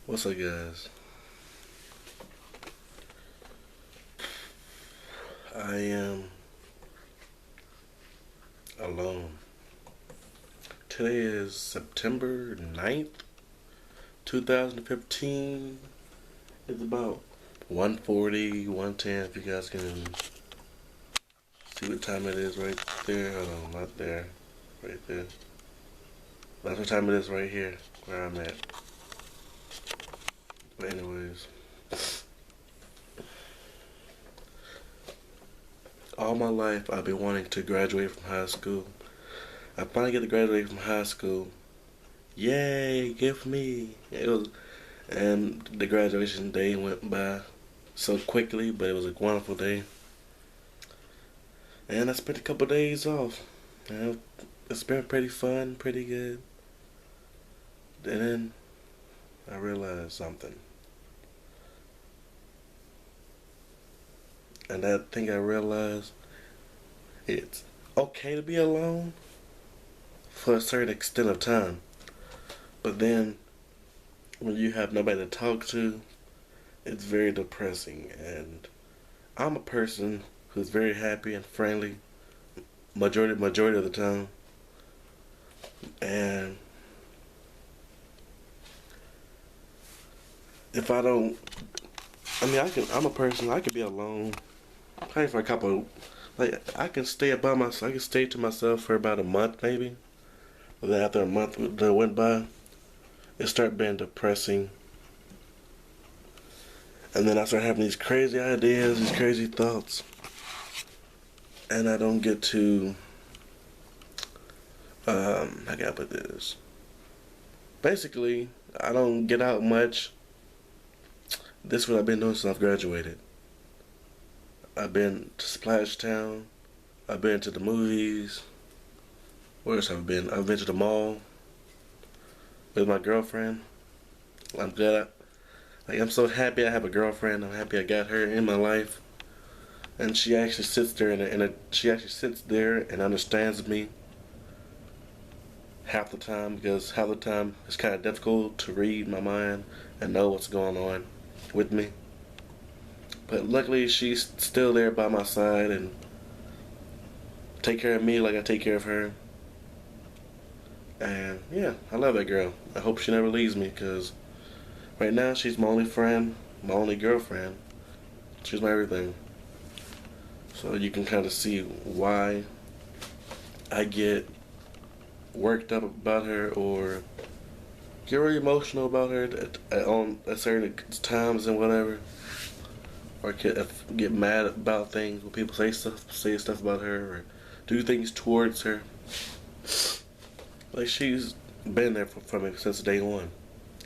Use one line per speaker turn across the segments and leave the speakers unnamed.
What's up, guys? I am alone. Today is September 9th, 2015. It's about 1:40, 1:10. If you guys can see what time it is right there. Hold on, not there. Right there. That's what time it is right here, where I'm at. But anyways, all my life I've been wanting to graduate from high school. I finally get to graduate from high school. Yay, good for me. And the graduation day went by so quickly, but it was a wonderful day. And I spent a couple days off. And it's been pretty fun, pretty good. And then I realized something. And I think I realized it's okay to be alone for a certain extent of time. But then when you have nobody to talk to, it's very depressing. And I'm a person who's very happy and friendly majority of the time. And if I don't, I'm a person. I can be alone, probably for a couple. Like I can stay by myself. I can stay to myself for about a month, maybe. But then after a month that went by, it started being depressing. And then I start having these crazy ideas, these crazy thoughts, and I don't get to. How can I put this? Basically, I don't get out much. This is what I've been doing since I've graduated. I've been to Splash Town. I've been to the movies. Where else have I been? I've been to the mall with my girlfriend. I'm glad. I'm so happy I have a girlfriend. I'm happy I got her in my life, and she actually sits there she actually sits there and understands me half the time, because half the time it's kind of difficult to read my mind and know what's going on with me. But luckily, she's still there by my side and take care of me like I take care of her. And yeah, I love that girl. I hope she never leaves me, because right now she's my only friend, my only girlfriend. She's my everything. So you can kind of see why I get worked up about her or get really emotional about her at certain times and whatever, or get mad about things when people say stuff about her or do things towards her. Like she's been there for me since day one.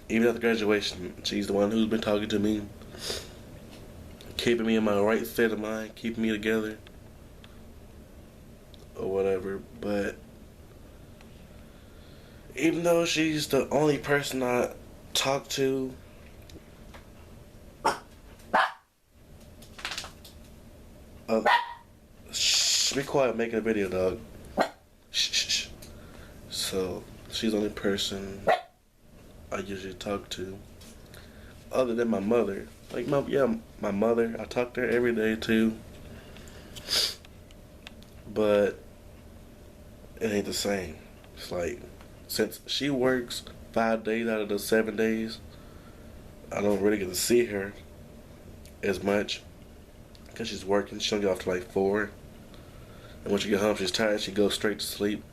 Even after graduation, she's the one who's been talking to me, keeping me in my right state of mind, keeping me together, or whatever. But even though she's the only person I talk to, uh, shh, be quiet, I'm making a video, dog. Shh, shh, shh. So she's the only person I usually talk to, other than my mother. Like my mother, I talk to her every day too. But it ain't the same. It's like, since she works 5 days out of the 7 days, I don't really get to see her as much because she's working. She don't get off till like 4. And when she get home, she's tired. She goes straight to sleep.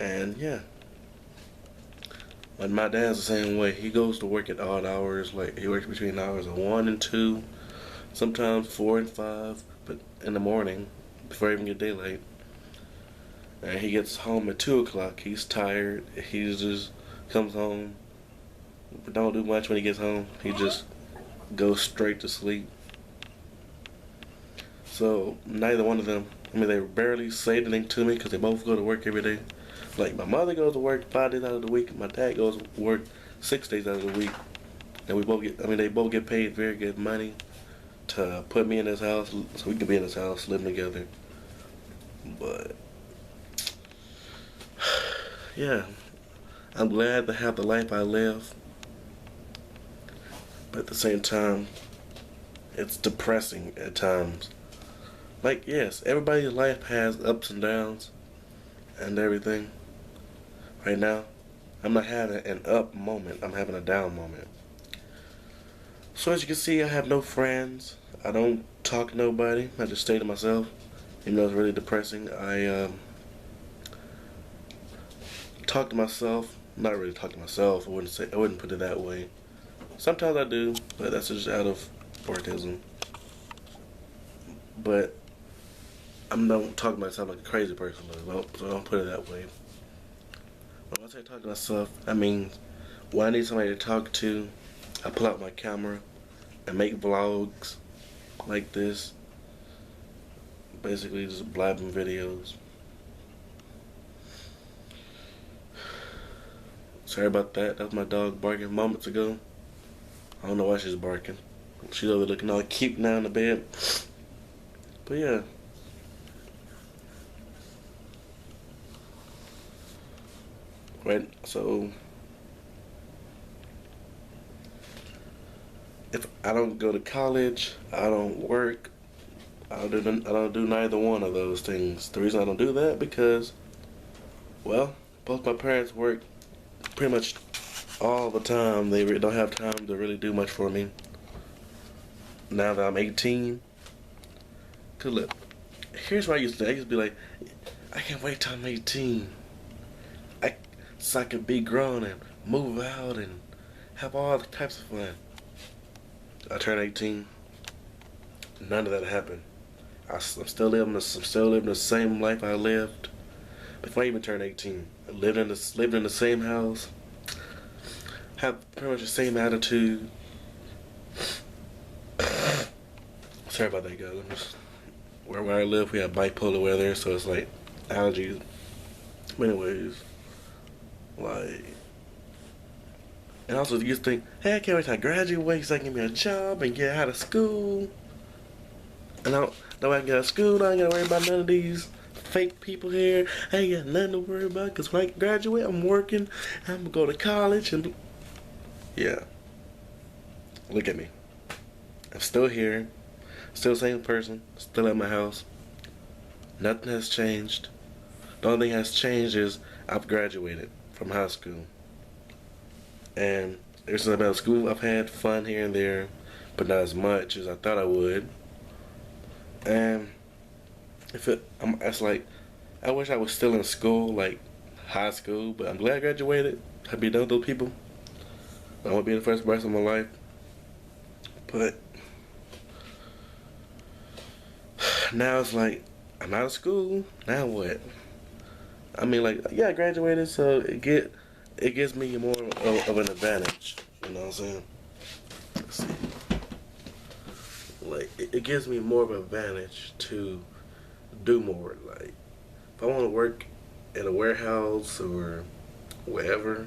And yeah. Like my dad's the same way. He goes to work at odd hours. Like he works between the hours of 1 and 2, sometimes 4 and 5, but in the morning before I even get daylight. And he gets home at 2 o'clock. He's tired. He just comes home. Don't do much when he gets home. He just goes straight to sleep. So neither one of them, they barely say anything to me because they both go to work every day. Like my mother goes to work 5 days out of the week. My dad goes to work 6 days out of the week. And they both get paid very good money to put me in his house so we can be in his house, living together. But yeah, I'm glad to have the life I live. but at the same time, it's depressing at times. Like, yes, everybody's life has ups and downs and everything. Right now, I'm not having an up moment, I'm having a down moment. So as you can see, I have no friends. I don't talk to nobody. I just stay to myself. Even though it's really depressing, I talk to myself. Not really talk to myself. I wouldn't put it that way. Sometimes I do, but that's just out of autism. But I don't talk to myself like a crazy person, so don't put it that way. But once I talk to myself, I mean, when I need somebody to talk to, I pull out my camera and make vlogs like this. Basically, just blabbing videos. Sorry about that. That was my dog barking moments ago. I don't know why she's barking. She's over looking all cute now in the bed. But yeah. Right, so if I don't go to college, I don't work, I don't do neither one of those things. The reason I don't do that because, well, both my parents work pretty much all the time. They don't have time to really do much for me. Now that I'm 18, cause look, here's what I used to do. I used to be like, I can't wait till I'm 18. So I could be grown and move out and have all types of fun. I turned 18. None of that happened. I'm still living the same life I lived before I even turned 18. I lived in the same house. Have pretty much the same attitude. Sorry about that, guys. Where I live, we have bipolar weather, so it's like allergies. But anyways, like, and also you just think, hey, I can't wait till I graduate so I can get me a job and get out of school. And now I can get out of school, I ain't gotta worry about none of these fake people here. I ain't got nothing to worry about because when I graduate, I'm working, I'm gonna go to college and yeah. Look at me. I'm still here, still the same person, still at my house. Nothing has changed. The only thing has changed is I've graduated from high school. And ever since I've been out of school, I've had fun here and there, but not as much as I thought I would. And it's like, I wish I was still in school, like high school, but I'm glad I graduated. I'd be done with those people. I won't be the first person in my life. But now it's like, I'm out of school, now what? I mean, like, yeah, I graduated, so it gives me more of an advantage. You know what I'm saying? Let's see. Like, it gives me more of an advantage to do more. Like, if I want to work in a warehouse or wherever,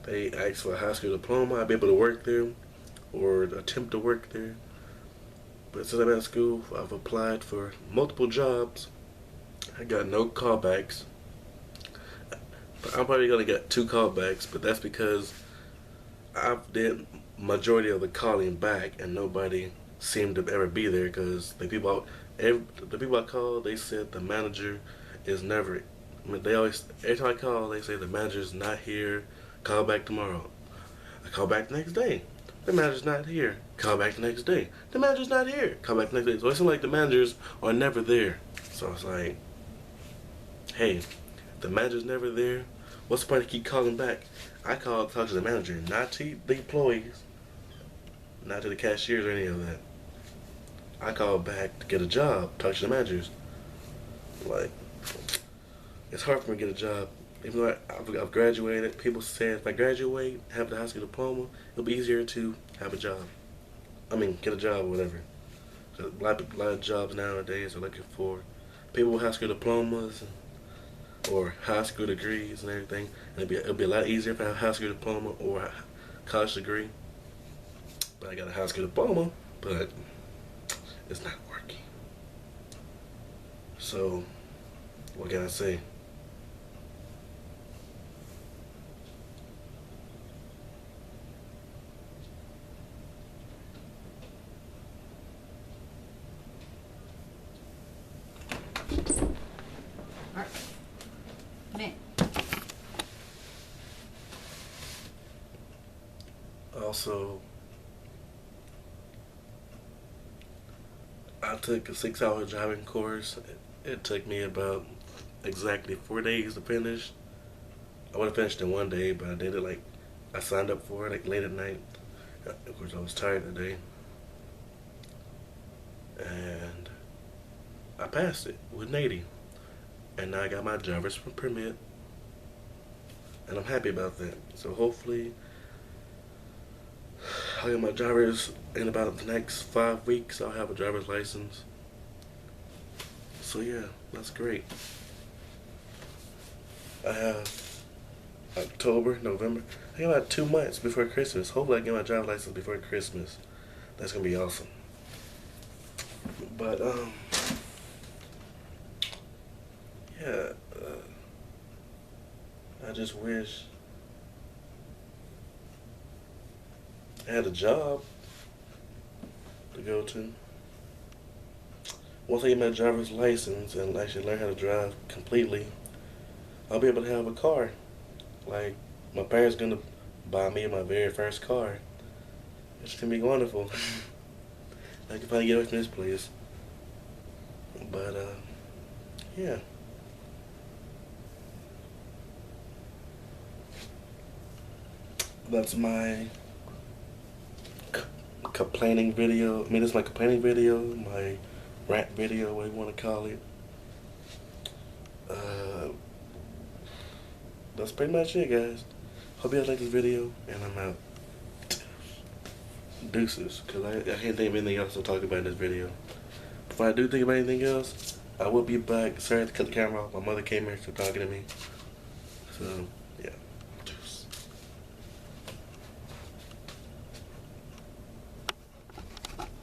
they ask for a high school diploma, I'd be able to work there or attempt to work there. But since I'm out of school, I've applied for multiple jobs. I got no callbacks. But I'm probably gonna get 2 callbacks, but that's because I've did majority of the calling back, and nobody seemed to ever be there. Because the people I called, they said the manager is never. I mean, they always every time I call, they say the manager's not here. Call back tomorrow. I call back the next day. The manager's not here. Call back the next day. The manager's not here. Call back the next day. So it seems like the managers are never there. So it's like, hey, the manager's never there. What's the point of keep calling back? I talk to the manager, not to the employees, not to the cashiers or any of that. I call back to get a job, talk to the managers. Like, it's hard for me to get a job. Even though I've graduated, people say if I graduate, have the high school diploma, it'll be easier to have a job. I mean, get a job or whatever. So a lot of jobs nowadays are looking for people with high school diplomas or high school degrees and everything. And it'll be a lot easier if I have a high school diploma or a college degree. But I got a high school diploma, but it's not working. So, what can I say? Also, I took a 6 hour driving course. It took me about exactly 4 days to finish. I would have finished in one day, but I did it like I signed up for it like late at night. Of course, I was tired today, and I passed it with an 80. And now I got my driver's permit, and I'm happy about that. So hopefully, I'll get my driver's in about the next 5 weeks. I'll have a driver's license. So yeah, that's great. I have October, November. I got about 2 months before Christmas. Hopefully, I get my driver's license before Christmas. That's gonna be awesome. But yeah. I just wish I had a job to go to. Once I get my driver's license and actually learn how to drive completely, I'll be able to have a car. Like, my parents gonna buy me my very first car. It's gonna be wonderful. I can finally get away from this place. But yeah. That's my complaining video. I mean, this is my complaining video, my rant video, what you want to call it. That's pretty much it, guys. Hope you guys like this video, and I'm out. Deuces, because I can't think of anything else to talk about in this video. If I do think about anything else, I will be back. Sorry to cut the camera off. My mother came here, to talking to me. So.